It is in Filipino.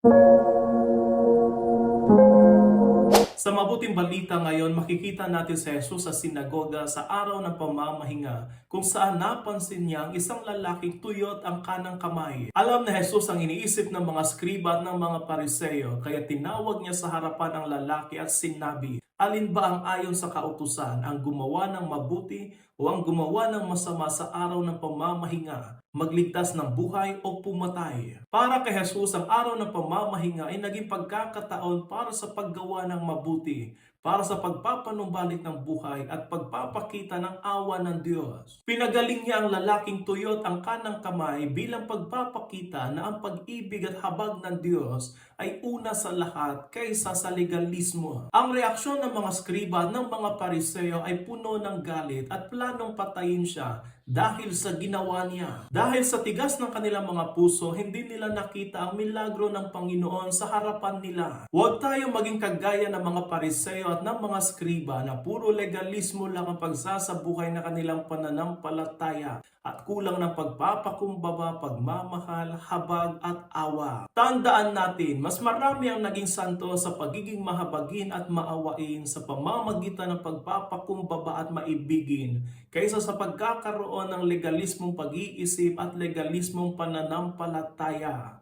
Sa mabuting balita ngayon, makikita natin si Jesus sa sinagoga sa araw ng pamamahinga kung saan napansin niya ang isang lalaking tuyot ang kanang kamay. Alam na Jesus ang iniisip ng mga skriba at ng mga pariseyo, kaya tinawag niya sa harapan ang lalaki at sinabi, "Alin ba ang ayon sa kautusan, ang gumawa ng mabuti o ang gumawa ng masama sa araw ng pamamahinga? Magligtas ng buhay o pumatay?" Para kay Jesus, ang araw ng pamamahinga ay naging pagkakataon para sa paggawa ng mabuti, para sa pagpapanumbalik ng buhay at pagpapakita ng awa ng Diyos. Pinagaling niya ang lalaking tuyot ang kanang kamay bilang pagpapakita na ang pag-ibig at habag ng Diyos ay una sa lahat kaysa sa legalismo. Ang reaksyon ng mga skriba at ng mga pariseo ay puno ng galit at planong patayin siya dahil sa ginawa niya. Dahil sa tigas ng kanilang mga puso, hindi nila nakita ang milagro ng Panginoon sa harapan nila. Huwag tayo maging kagaya ng mga pariseo at ng mga skriba na puro legalismo lang ang pagsasabuhay na kanilang pananampalataya at kulang ng pagpapakumbaba, pagmamahal, habag at awa. Tandaan natin, mas marami ang naging santo sa pagiging mahabagin at maawain sa pamamagitan ng pagpapakumbaba at maibigin kaysa sa pagkakaroon ng legalismong pag-iisip at legalismong pananampalataya.